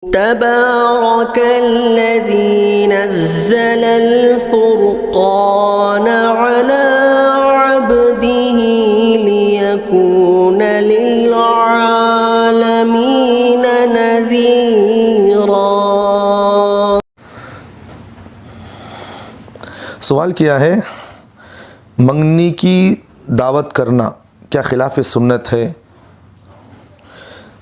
تبارك الذي نزل الفرقان على عبده ليكون للعالمين نذيرا۔ سوال کیا ہے، منگنی کی دعوت کرنا کیا خلاف سنت ہے؟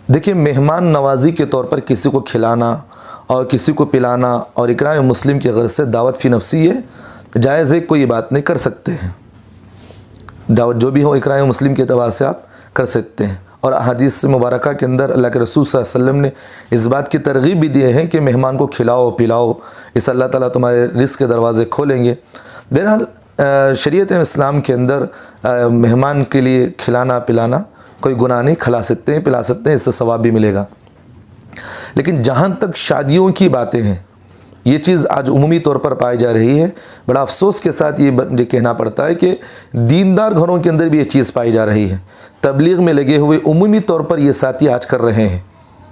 دیکھیں، مہمان نوازی کے طور پر کسی کو کھلانا اور کسی کو پلانا اور اکرام مسلم کی غرض سے دعوت فی نفسی ہے جائز ہے، کوئی بات نہیں، کر سکتے ہیں۔ دعوت جو بھی ہو اکرام مسلم کے اعتبار سے آپ کر سکتے ہیں، اور احادیث مبارکہ کے اندر اللہ کے رسول صلی اللہ علیہ وسلم نے اس بات کی ترغیب بھی دیے ہیں کہ مہمان کو کھلاؤ پلاؤ، اس اللہ تعالیٰ تمہارے رزق کے دروازے کھولیں گے۔ بہرحال شریعت اسلام کے اندر مہمان کے لیے کھلانا پلانا کوئی گناہ نہیں، کھلا سکتے ہیں، پلا سکتے ہیں، اس سے ثواب بھی ملے گا۔ لیکن جہاں تک شادیوں کی باتیں ہیں، یہ چیز آج عمومی طور پر پائی جا رہی ہے، بڑا افسوس کے ساتھ یہ کہنا پڑتا ہے کہ دیندار گھروں کے اندر بھی یہ چیز پائی جا رہی ہے۔ تبلیغ میں لگے ہوئے عمومی طور پر یہ ساتھی آج کر رہے ہیں،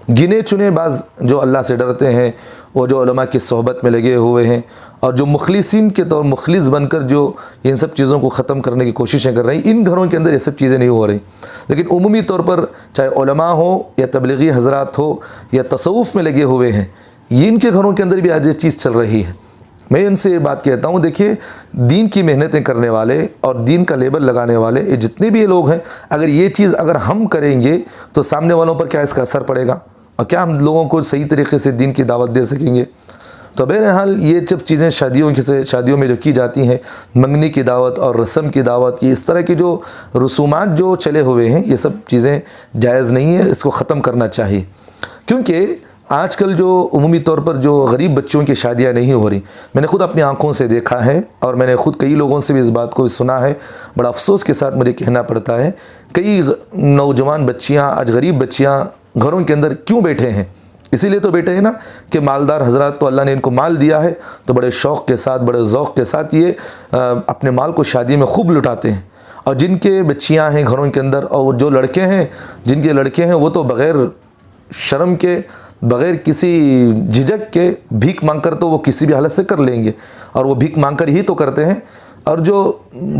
گنے چنے بعض جو اللہ سے ڈرتے ہیں، وہ جو علماء کی صحبت میں لگے ہوئے ہیں، اور جو مخلصین کے طور مخلص بن کر جو ان سب چیزوں کو ختم کرنے کی کوششیں کر رہے ہیں، ان گھروں کے اندر یہ سب چیزیں نہیں ہو رہی۔ لیکن عمومی طور پر چاہے علماء ہو یا تبلیغی حضرات ہو یا تصوف میں لگے ہوئے ہیں، یہ ان کے گھروں کے اندر بھی آج یہ چیز چل رہی ہے۔ میں ان سے یہ بات کہتا ہوں، دیکھیے، دین کی محنتیں کرنے والے اور دین کا لیبل لگانے والے یہ جتنے بھی یہ لوگ ہیں، اگر یہ چیز اگر ہم کریں گے تو سامنے والوں پر کیا اس کا اثر پڑے گا، اور کیا ہم لوگوں کو صحیح طریقے سے دین کی دعوت دے سکیں گے؟ تو بہرحال یہ جب چیزیں شادیوں میں جو کی جاتی ہیں، منگنی کی دعوت اور رسم کی دعوت، یہ اس طرح کی جو رسومات جو چلے ہوئے ہیں، یہ سب چیزیں جائز نہیں ہے، اس کو ختم کرنا چاہیے۔ کیونکہ آج کل جو عمومی طور پر جو غریب بچوں کی شادیاں نہیں ہو رہی، میں نے خود اپنی آنکھوں سے دیکھا ہے، اور میں نے خود کئی لوگوں سے بھی اس بات کو سنا ہے، بڑا افسوس کے ساتھ مجھے کہنا پڑتا ہے، کئی نوجوان بچیاں، آج غریب بچیاں گھروں کے اندر کیوں بیٹھے ہیں؟ اسی لیے تو بیٹھے ہیں نا کہ مالدار حضرات تو اللہ نے ان کو مال دیا ہے، تو بڑے شوق کے ساتھ، بڑے ذوق کے ساتھ یہ اپنے مال کو شادی میں خوب لٹاتے ہیں۔ اور جن کے بچیاں ہیں گھروں کے اندر، اور جو لڑکے ہیں، جن کے لڑکے ہیں، وہ تو بغیر شرم کے، بغیر کسی جھجک کے بھیک مانگ کر تو وہ کسی بھی حالت سے کر لیں گے، اور وہ بھیک مانگ کر ہی تو کرتے ہیں۔ اور جو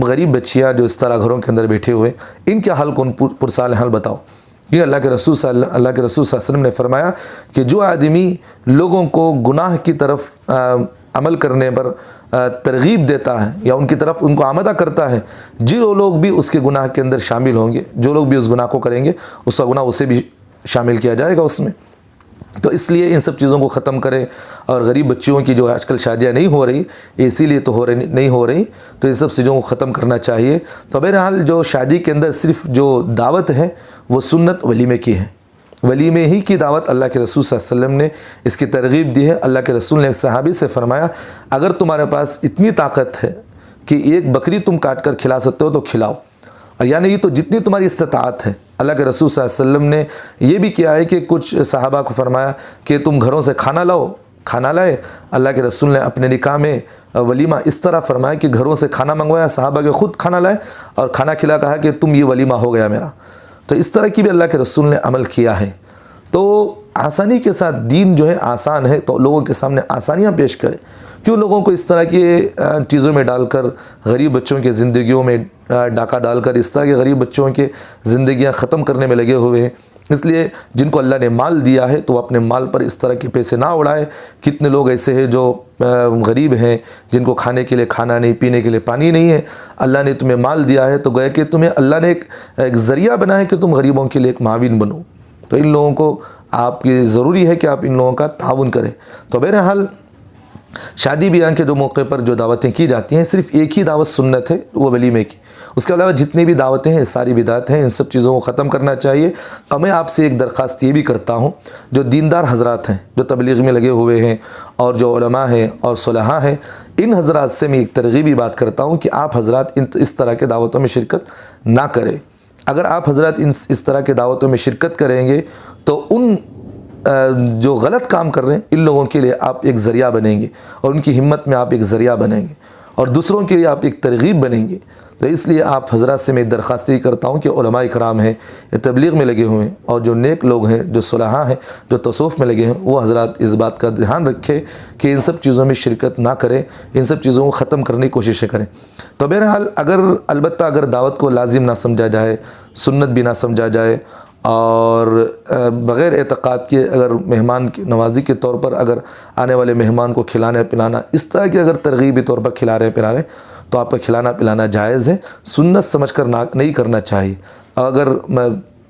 غریب بچیاں جو اس طرح گھروں کے اندر بیٹھے ہوئے، ان کے حال کون پرسال حال بتاؤ؟ یہ اللہ کے رسول صلی اللہ علیہ وسلم نے فرمایا کہ جو آدمی لوگوں کو گناہ کی طرف عمل کرنے پر ترغیب دیتا ہے یا ان کی طرف ان کو آمادہ کرتا ہے، جو لوگ بھی اس کے گناہ کے اندر شامل ہوں گے، جو لوگ بھی اس گناہ کو کریں گے، اس کا گناہ اسے بھی شامل کیا جائے گا اس میں۔ تو اس لیے ان سب چیزوں کو ختم کریں، اور غریب بچیوں کی جو آج کل شادیاں نہیں ہو رہی، اسی لیے تو نہیں ہو رہی، تو ان سب چیزوں کو ختم کرنا چاہیے۔ تو بہرحال جو شادی کے اندر صرف جو دعوت ہے وہ سنت ولیمے کی ہے، ولیمے ہی کی دعوت اللہ کے رسول صلی اللہ علیہ وسلم نے اس کی ترغیب دی ہے۔ اللہ کے رسول نے ایک صحابی سے فرمایا، اگر تمہارے پاس اتنی طاقت ہے کہ ایک بکری تم کاٹ کر کھلا سکتے ہو تو کھلاؤ، اور یا نہیں تو جتنی تمہاری استطاعت ہے۔ اللہ کے رسول صلی اللہ علیہ وسلم نے یہ بھی کیا ہے کہ کچھ صحابہ کو فرمایا کہ تم گھروں سے کھانا لاؤ، کھانا لائے۔ اللہ کے رسول نے اپنے نکاح میں ولیمہ اس طرح فرمایا کہ گھروں سے کھانا منگوایا، صحابہ کے خود کھانا لائے اور کھانا کھلا، کہا کہ تم یہ ولیمہ ہو گیا میرا۔ تو اس طرح کی بھی اللہ کے رسول نے عمل کیا ہے۔ تو آسانی کے ساتھ دین جو ہے آسان ہے، تو لوگوں کے سامنے آسانیاں پیش کرے، کیوں لوگوں کو اس طرح کی چیزوں میں ڈال کر، غریب بچوں کی زندگیوں میں ڈاکہ ڈال کر اس طرح کے غریب بچوں کے زندگیاں ختم کرنے میں لگے ہوئے ہیں۔ اس لیے جن کو اللہ نے مال دیا ہے تو وہ اپنے مال پر اس طرح کے پیسے نہ اڑائے۔ کتنے لوگ ایسے ہیں جو غریب ہیں، جن کو کھانے کے لیے کھانا نہیں، پینے کے لیے پانی نہیں ہے، اللہ نے تمہیں مال دیا ہے تو گویا کہ تمہیں اللہ نے ایک ذریعہ بنا ہے کہ تم غریبوں کے لیے ایک معاون بنو۔ تو ان لوگوں کو آپ کی ضروری ہے کہ آپ ان لوگوں کا تعاون کریں۔ تو بہرحال شادی بیاہ کے جو موقع پر جو دعوتیں کی جاتی ہیں، صرف ایک ہی دعوت سنت ہے، وہ ولیمے کی۔ اس کے علاوہ جتنی بھی دعوتیں ہیں ساری بدعت ہیں، ان سب چیزوں کو ختم کرنا چاہیے۔ اور میں آپ سے ایک درخواست یہ بھی کرتا ہوں، جو دیندار حضرات ہیں، جو تبلیغ میں لگے ہوئے ہیں، اور جو علماء ہیں اور صلحاء ہیں، ان حضرات سے میں ایک ترغیبی بات کرتا ہوں کہ آپ حضرات اس طرح کے دعوتوں میں شرکت نہ کریں۔ اگر آپ حضرات اس طرح کے دعوتوں میں شرکت کریں گے تو ان جو غلط کام کر رہے ہیں ان لوگوں کے لیے آپ ایک ذریعہ بنیں گے، اور ان کی ہمت میں آپ ایک ذریعہ بنیں گے، اور دوسروں کے لیے آپ ایک ترغیب بنیں گے۔ تو اس لیے آپ حضرات سے میں درخواست یہ کرتا ہوں کہ علماء کرام ہیں، یہ تبلیغ میں لگے ہوئے ہیں، اور جو نیک لوگ ہیں، جو صلحاء ہیں، جو تصوف میں لگے ہیں، وہ حضرات اس بات کا دھیان رکھے کہ ان سب چیزوں میں شرکت نہ کریں، ان سب چیزوں کو ختم کرنے کی کوششیں کریں۔ تو بہرحال البتہ اگر دعوت کو لازم نہ سمجھا جائے، سنت بھی نہ سمجھا جائے، اور بغیر اعتقاد کے اگر مہمان کی نوازی کے طور پر اگر آنے والے مہمان کو کھلانا پلانا اس طرح کے اگر ترغیبی طور پر کھلا رہے پلا رہے تو آپ کا کھلانا پلانا جائز ہے، سنت سمجھ کر نہیں کرنا چاہیے۔ اگر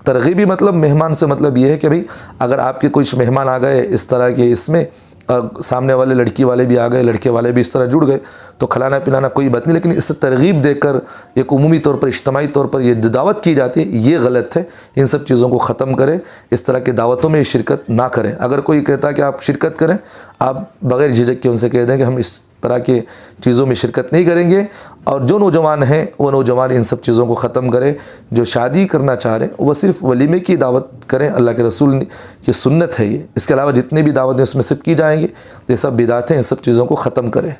ترغیبی مطلب مہمان سے مطلب یہ ہے کہ بھئی اگر آپ کے کچھ مہمان آ گئے اس طرح کے اس میں، اور سامنے والے لڑکی والے بھی آ گئے، لڑکے والے بھی اس طرح جڑ گئے، تو کھلانا پلانا کوئی بات نہیں، لیکن اس سے ترغیب دے کر ایک عمومی طور پر اجتماعی طور پر یہ دعوت کی جاتی ہے، یہ غلط ہے۔ ان سب چیزوں کو ختم کریں، اس طرح کی دعوتوں میں شرکت نہ کریں۔ اگر کوئی کہتا ہے کہ آپ شرکت کریں، آپ بغیر جھجک کے ان سے کہہ دیں کہ ہم اس طرح کے چیزوں میں شرکت نہیں کریں گے، اور جو نوجوان ہیں وہ نوجوان ان سب چیزوں کو ختم کریں۔ جو شادی کرنا چاہ رہے ہیں وہ صرف ولیمے کی دعوت کریں، اللہ کے رسول کی سنت ہے یہ، اس کے علاوہ جتنی بھی دعوتیں اس میں سب کی جائیں گی، یہ سب بدعت ہیں، ان سب چیزوں کو ختم کریں۔